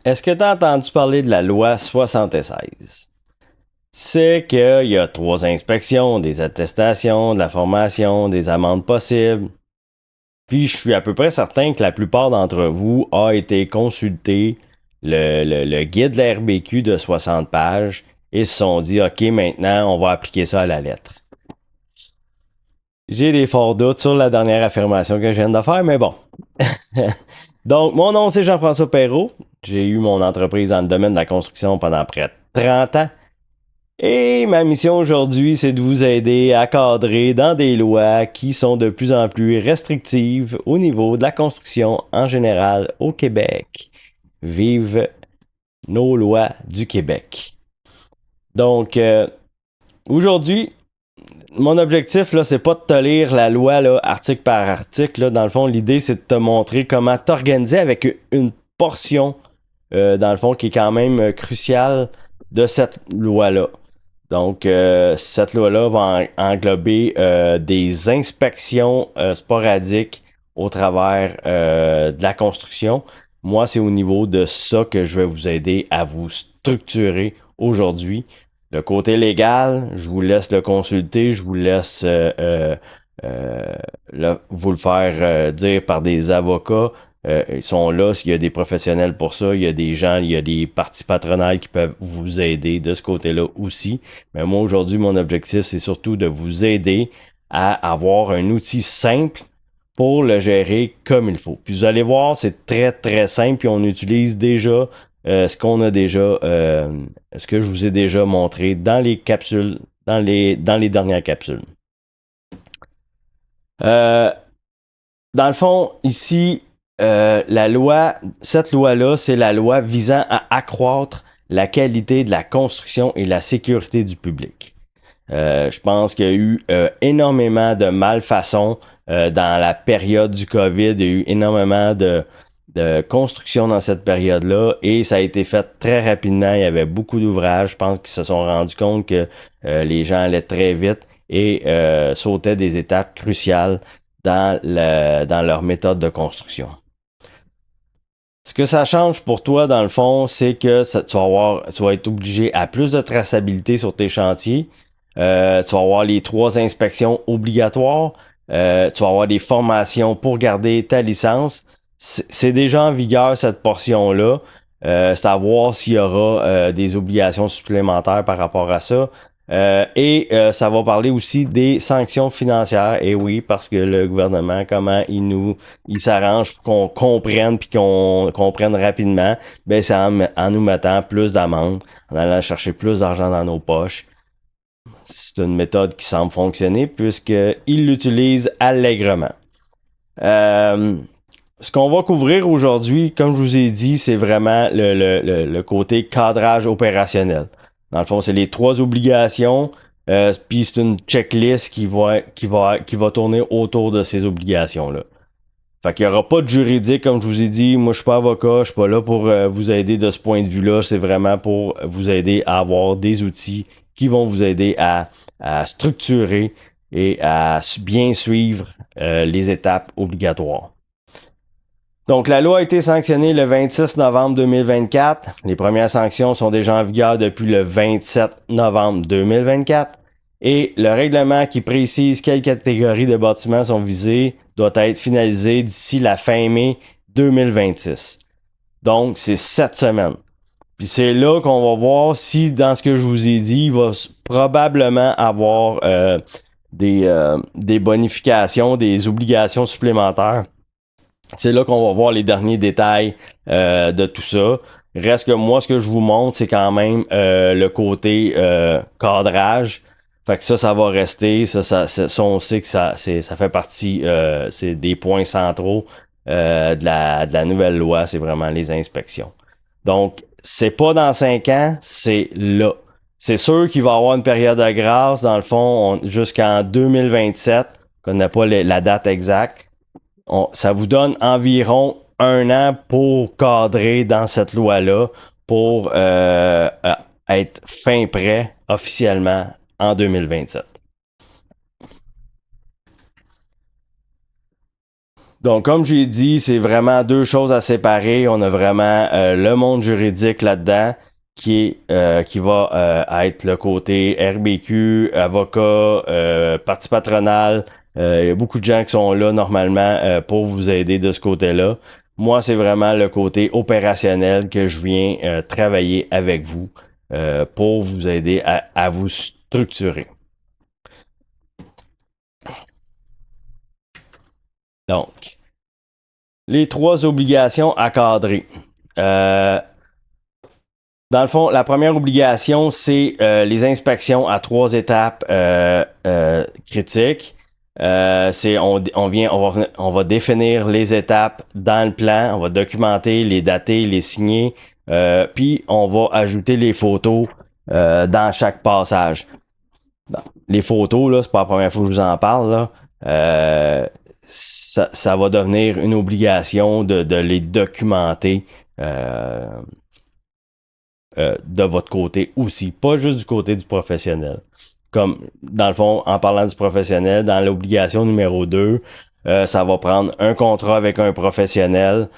est-ce que tu as entendu parler de la loi 76? C'est qu'il y a 3 inspections, des attestations, de la formation, des amendes possibles. Puis je suis à peu près certain que la plupart d'entre vous a été consulté le guide de la RBQ de 60 pages et se sont dit OK, maintenant on va appliquer ça à la lettre. J'ai des forts doutes sur la dernière affirmation que je viens de faire, mais bon. Donc, mon nom c'est Jean-François Perrault. J'ai eu mon entreprise dans le domaine de la construction pendant près de 30 ans. Et ma mission aujourd'hui, c'est de vous aider à cadrer dans des lois qui sont de plus en plus restrictives au niveau de la construction en général au Québec. Vive nos lois du Québec. Donc, aujourd'hui, mon objectif, là, c'est pas de te lire la loi là, article par article. Là. Dans le fond, l'idée, c'est de te montrer comment t'organiser avec une portion, dans le fond, qui est quand même cruciale de cette loi-là. Donc, cette loi-là va englober des inspections sporadiques au travers de la construction. Moi, c'est au niveau de ça que je vais vous aider à vous structurer aujourd'hui. Le côté légal, je vous laisse le consulter, je vous laisse vous le faire dire par des avocats. Ils sont là, s'il y a des professionnels pour ça, il y a des gens, il y a des parties patronales qui peuvent vous aider de ce côté-là aussi. Mais moi, aujourd'hui, mon objectif, c'est surtout de vous aider à avoir un outil simple pour le gérer comme il faut. Puis vous allez voir, c'est très, très simple, puis on utilise déjà ce qu'on a déjà, ce que je vous ai déjà montré dans les capsules, dans les dernières capsules. Dans le fond, ici, cette loi-là, c'est la loi visant à accroître la qualité de la construction et la sécurité du public. Je pense qu'il y a eu énormément de malfaçons dans la période du COVID. Il y a eu énormément de construction dans cette période-là et ça a été fait très rapidement. Il y avait beaucoup d'ouvrages. Je pense qu'ils se sont rendus compte que les gens allaient très vite et sautaient des étapes cruciales dans leur méthode de construction. Ce que ça change pour toi, dans le fond, c'est que tu vas être obligé à plus de traçabilité sur tes chantiers. Tu vas avoir les 3 inspections obligatoires. Tu vas avoir des formations pour garder ta licence. C'est déjà en vigueur cette portion-là. C'est à voir s'il y aura des obligations supplémentaires par rapport à ça. Et ça va parler aussi des sanctions financières. Et oui, parce que le gouvernement, comment il s'arrange pour qu'on comprenne puis qu'on comprenne rapidement, ben c'est en nous mettant plus d'amendes, en allant chercher plus d'argent dans nos poches. C'est une méthode qui semble fonctionner puisqu'il l'utilise allègrement. Ce qu'on va couvrir aujourd'hui, comme je vous ai dit, c'est vraiment le côté cadrage opérationnel. Dans le fond, c'est les 3 obligations, puis c'est une checklist qui va tourner autour de ces obligations-là. Fait qu'il n'y aura pas de juridique, comme je vous ai dit. Moi, je suis pas avocat, je suis pas là pour vous aider de ce point de vue-là. C'est vraiment pour vous aider à avoir des outils qui vont vous aider à structurer et à bien suivre les étapes obligatoires. Donc, la loi a été sanctionnée le 26 novembre 2024. Les premières sanctions sont déjà en vigueur depuis le 27 novembre 2024. Et le règlement qui précise quelles catégories de bâtiments sont visées doit être finalisé d'ici la fin mai 2026. Donc, c'est 7 semaines. Puis c'est là qu'on va voir si, dans ce que je vous ai dit, il va probablement avoir des bonifications, des obligations supplémentaires. C'est là qu'on va voir les derniers détails de tout ça. Reste que moi, ce que je vous montre, c'est quand même le côté cadrage. Fait que ça va rester. Ça, on sait que ça fait partie, c'est des points centraux de la nouvelle loi. C'est vraiment les inspections. Donc, c'est pas dans 5 ans, c'est là. C'est sûr qu'il va y avoir une période de grâce, dans le fond, jusqu'en 2027. On ne connaît pas la date exacte. Ça vous donne environ 1 an pour cadrer dans cette loi-là pour être fin prêt officiellement en 2027. Donc, comme j'ai dit, c'est vraiment deux choses à séparer. On a vraiment le monde juridique là-dedans qui va être le côté RBQ, avocat, partie patronale. Il y a beaucoup de gens qui sont là normalement pour vous aider de ce côté-là. Moi, c'est vraiment le côté opérationnel que je viens travailler avec vous pour vous aider à vous structurer. Donc, les trois obligations à cadrer. Dans le fond, la première obligation, c'est les inspections à 3 étapes critiques. On va définir les étapes dans le plan, on va documenter, les dater, les signer, puis on va ajouter les photos dans chaque passage. Les photos, là, c'est pas la première fois que je vous en parle, là. Ça va devenir une obligation de les documenter de votre côté aussi, pas juste du côté du professionnel. Comme, dans le fond, en parlant du professionnel, dans l'obligation numéro 2, ça va prendre un contrat avec un professionnel.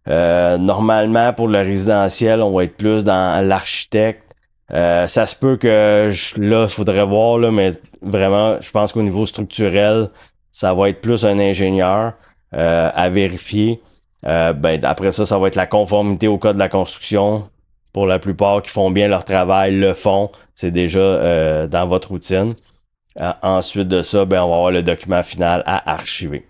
Normalement, pour le résidentiel, on va être plus dans l'architecte. Ça se peut que, là, il faudrait voir, là, mais vraiment, je pense qu'au niveau structurel, ça va être plus un ingénieur à vérifier. Après ça, ça va être la conformité au code de la construction. Pour la plupart qui font bien leur travail, le font. C'est déjà dans votre routine. Ensuite de ça, on va avoir le document final à archiver.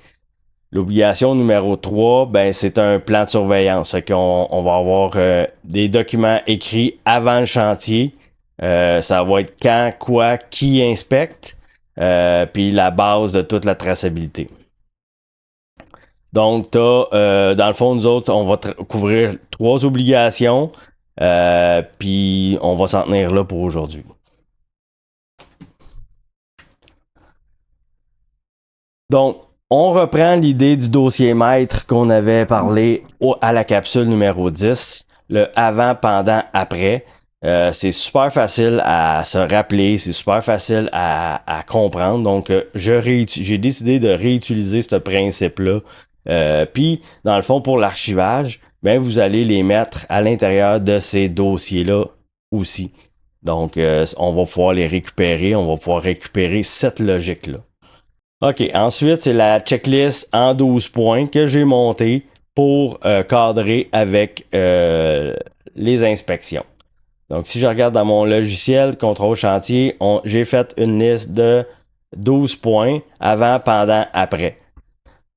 L'obligation numéro 3, c'est un plan de surveillance. Fait qu'on va avoir des documents écrits avant le chantier. Ça va être quand, quoi, qui inspecte. Puis la base de toute la traçabilité. Donc, dans le fond, nous autres, on va couvrir 3 obligations. Puis on va s'en tenir là pour aujourd'hui. Donc, on reprend l'idée du dossier maître qu'on avait parlé à la capsule numéro 10, le avant, pendant, après. C'est super facile à se rappeler, c'est super facile à comprendre. Donc, j'ai décidé de réutiliser ce principe-là. Puis, dans le fond, pour l'archivage, vous allez les mettre à l'intérieur de ces dossiers-là aussi. Donc, on va pouvoir les récupérer. On va pouvoir récupérer cette logique-là. OK, ensuite, c'est la checklist en 12 points que j'ai montée pour cadrer avec les inspections. Donc, si je regarde dans mon logiciel contrôle chantier, j'ai fait une liste de 12 points avant, pendant, après.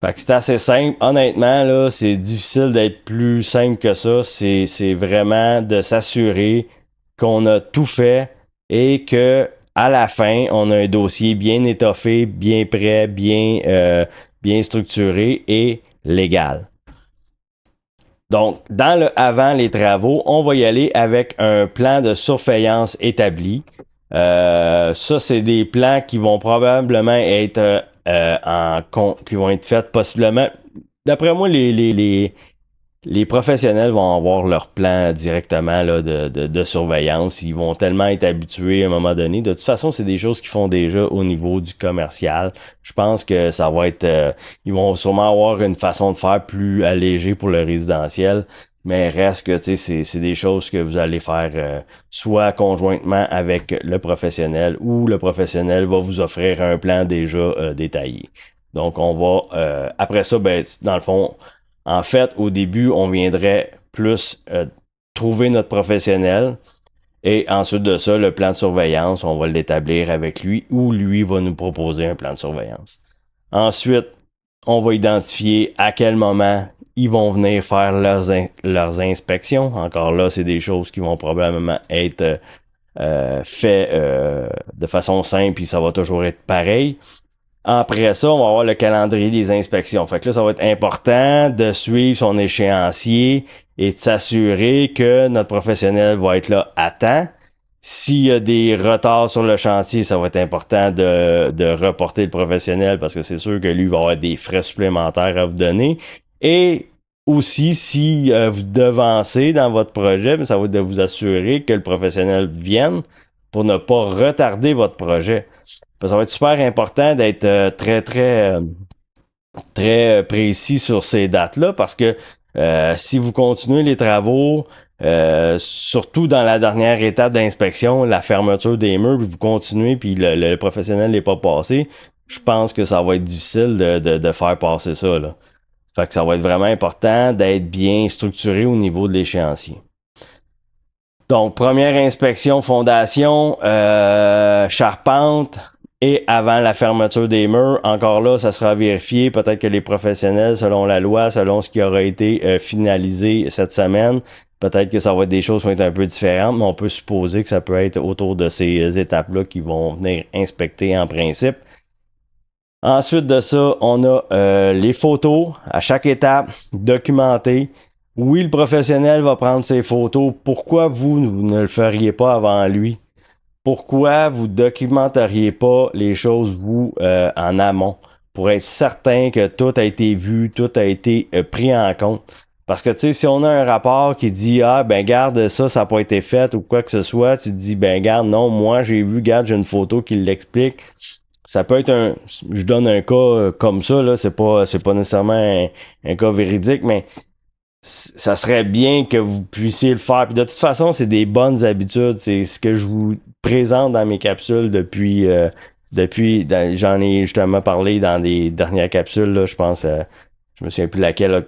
Fait que c'est assez simple. Honnêtement, là, c'est difficile d'être plus simple que ça. C'est vraiment de s'assurer qu'on a tout fait et que à la fin, on a un dossier bien étoffé, bien prêt, bien structuré et légal. Donc, dans le avant les travaux, on va y aller avec un plan de surveillance établi. Ça, c'est des plans qui vont probablement être qui vont être faits possiblement. D'après moi, les professionnels vont avoir leur plan directement là, de surveillance. Ils vont tellement être habitués à un moment donné. De toute façon, c'est des choses qu'ils font déjà au niveau du commercial. Je pense que ça va être... ils vont sûrement avoir une façon de faire plus allégée pour le résidentiel. Mais reste que c'est des choses que vous allez faire soit conjointement avec le professionnel ou le professionnel va vous offrir un plan déjà détaillé. Donc, on va... après ça, dans le fond... En fait, au début, on viendrait plus trouver notre professionnel et ensuite de ça, le plan de surveillance, on va l'établir avec lui ou lui va nous proposer un plan de surveillance. Ensuite, on va identifier à quel moment ils vont venir faire leurs inspections. Encore là, c'est des choses qui vont probablement être faites de façon simple et ça va toujours être pareil. Après ça, on va avoir le calendrier des inspections. Fait que là, ça va être important de suivre son échéancier et de s'assurer que notre professionnel va être là à temps. S'il y a des retards sur le chantier, ça va être important de reporter le professionnel parce que c'est sûr que lui va avoir des frais supplémentaires à vous donner. Et aussi, si vous devancez dans votre projet, ça va être de vous assurer que le professionnel vienne pour ne pas retarder votre projet. Ça va être super important d'être très très précis sur ces dates-là parce que si vous continuez les travaux, surtout dans la dernière étape d'inspection, la fermeture des murs, puis vous continuez, puis le professionnel n'est pas passé, je pense que ça va être difficile de faire passer ça, là. Fait que ça va être vraiment important d'être bien structuré au niveau de l'échéancier. Donc, première inspection, fondation, charpente, et avant la fermeture des murs. Encore là, ça sera vérifié. Peut-être que les professionnels, selon la loi, selon ce qui aura été finalisé cette semaine, peut-être que ça va être des choses qui vont être un peu différentes, mais on peut supposer que ça peut être autour de ces étapes-là qui vont venir inspecter en principe. Ensuite de ça, on a les photos à chaque étape, documentées. Oui, le professionnel va prendre ses photos. Pourquoi vous ne le feriez pas avant lui? Pourquoi vous ne documenteriez pas les choses, vous, en amont, pour être certain que tout a été vu, tout a été pris en compte? Parce que, tu sais, si on a un rapport qui dit « Ah, ben garde, ça n'a pas été fait » ou quoi que ce soit, tu te dis « Ben garde, non, moi j'ai vu, garde, j'ai une photo qui l'explique. » Ça peut être je donne un cas comme ça, là, c'est pas nécessairement un cas véridique, mais ça serait bien que vous puissiez le faire. Puis de toute façon, c'est des bonnes habitudes. C'est ce que je vous présente dans mes capsules depuis j'en ai justement parlé dans des dernières capsules, là, je pense, je me souviens plus laquelle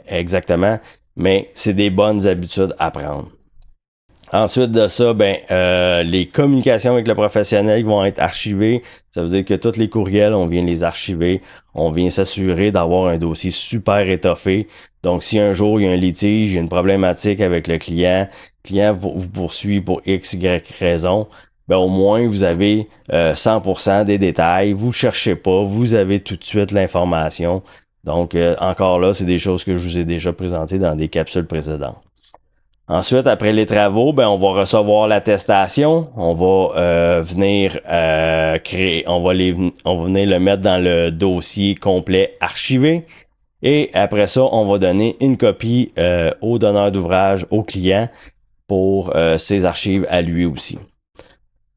exactement, mais c'est des bonnes habitudes à prendre. Ensuite de ça, les communications avec le professionnel vont être archivées. Ça veut dire que tous les courriels, on vient les archiver. On vient s'assurer d'avoir un dossier super étoffé. Donc, si un jour il y a un litige, il y a une problématique avec le client vous poursuit pour X, Y raison, au moins vous avez 100% des détails. Vous ne cherchez pas, vous avez tout de suite l'information. Donc, encore là, c'est des choses que je vous ai déjà présentées dans des capsules précédentes. Ensuite, après les travaux, on va recevoir l'attestation. On va venir on va venir le mettre dans le dossier complet archivé. Et après ça, on va donner une copie au donneur d'ouvrage, au client, pour ses archives à lui aussi.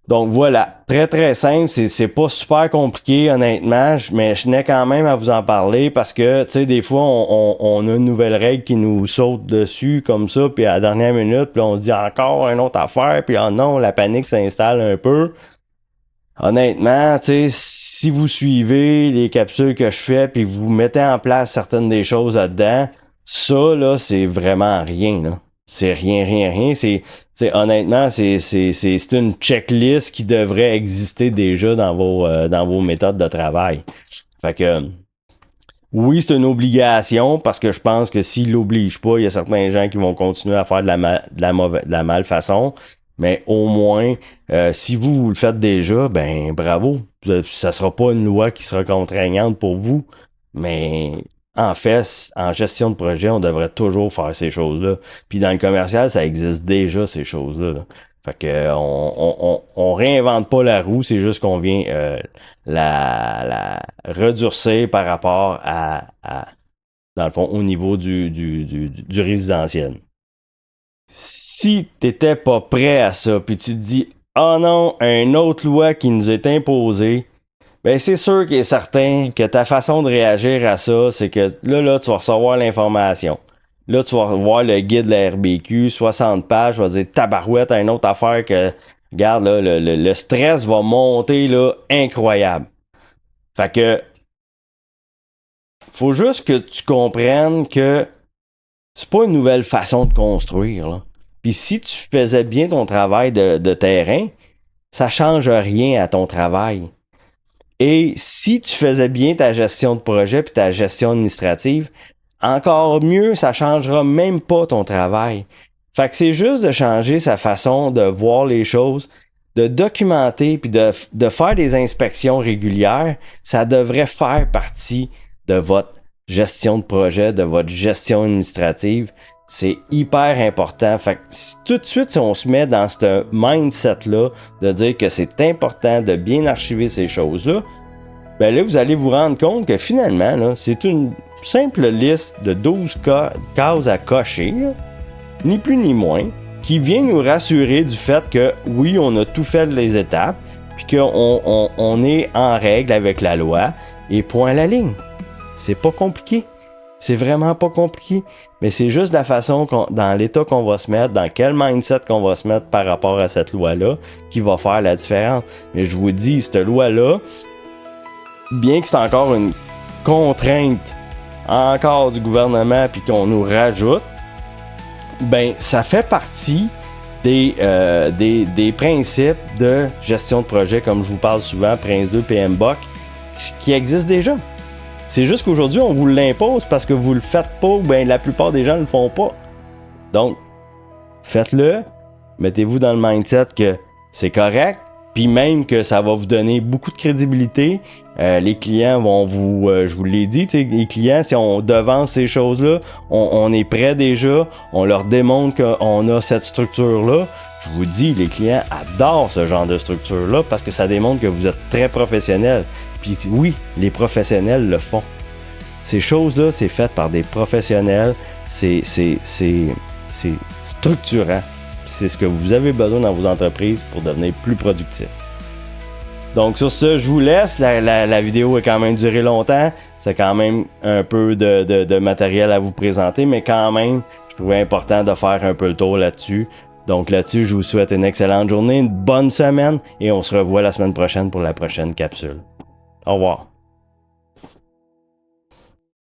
Donc voilà, très très simple, c'est pas super compliqué honnêtement, mais je tenais quand même à vous en parler parce que, tu sais, des fois, on a une nouvelle règle qui nous saute dessus comme ça, puis à la dernière minute, puis on se dit encore une autre affaire, puis oh non, la panique s'installe un peu. Honnêtement, tu sais, si vous suivez les capsules que je fais, puis vous mettez en place certaines des choses là-dedans, ça, là, c'est vraiment rien, là. C'est rien. Honnêtement, c'est une checklist qui devrait exister déjà dans vos méthodes de travail. Fait que, oui, c'est une obligation parce que je pense que s'ils l'obligent pas, il y a certains gens qui vont continuer à faire de la malfaçon. Mais au moins, si vous le faites déjà, bravo. Ça sera pas une loi qui sera contraignante pour vous, mais en fait, en gestion de projet, on devrait toujours faire ces choses-là. Puis dans le commercial, ça existe déjà, ces choses-là, là. Fait que on réinvente pas la roue, c'est juste qu'on vient la redurcir par rapport à dans le fond, au niveau du résidentiel. Si t'étais pas prêt à ça, puis tu te dis « Oh non, une autre loi qui nous est imposée », c'est sûr qu'il est certain que ta façon de réagir à ça, c'est que là, tu vas recevoir l'information. Là, tu vas voir le guide de la RBQ, 60 pages, je vais dire tabarouette à une autre affaire que, regarde, là, le stress va monter, là, incroyable. Fait que, faut juste que tu comprennes que c'est pas une nouvelle façon de construire, là. Puis si tu faisais bien ton travail de terrain, ça change rien à ton travail. Et si tu faisais bien ta gestion de projet puis ta gestion administrative, encore mieux, ça changera même pas ton travail. Fait que c'est juste de changer sa façon de voir les choses, de documenter puis de faire des inspections régulières. Ça devrait faire partie de votre gestion de projet, de votre gestion administrative. C'est hyper important. Fait que tout de suite, si on se met dans ce mindset-là, de dire que c'est important de bien archiver ces choses-là, là, vous allez vous rendre compte que finalement, là, c'est une simple liste de 12 cases à cocher, là, ni plus ni moins, qui vient nous rassurer du fait que, oui, on a tout fait les étapes, puis qu'on est en règle avec la loi, et point à la ligne. C'est pas compliqué. C'est vraiment pas compliqué. Mais c'est juste la façon, dans l'état qu'on va se mettre, dans quel mindset qu'on va se mettre par rapport à cette loi-là, qui va faire la différence. Mais je vous dis, cette loi-là, bien que c'est encore une contrainte encore du gouvernement puis qu'on nous rajoute, ben ça fait partie des principes de gestion de projet, comme je vous parle souvent, Prince 2, PMBOK, qui existent déjà. C'est juste qu'aujourd'hui, on vous l'impose parce que vous le faites pas, ou bien la plupart des gens ne le font pas. Donc, faites-le, mettez-vous dans le mindset que c'est correct, puis même que ça va vous donner beaucoup de crédibilité. Les clients vont vous, je vous l'ai dit, les clients, si on devance ces choses-là, on est prêt déjà, on leur démontre qu'on a cette structure-là. Je vous dis, les clients adorent ce genre de structure-là parce que ça démontre que vous êtes très professionnel. Puis oui, les professionnels le font. Ces choses-là, c'est fait par des professionnels, c'est structurant. C'est ce que vous avez besoin dans vos entreprises pour devenir plus productif. Donc sur ce, je vous laisse. La vidéo a quand même duré longtemps. C'est quand même un peu de matériel à vous présenter, mais quand même, je trouvais important de faire un peu le tour là-dessus. Donc là-dessus, je vous souhaite une excellente journée, une bonne semaine et on se revoit la semaine prochaine pour la prochaine capsule. Au revoir.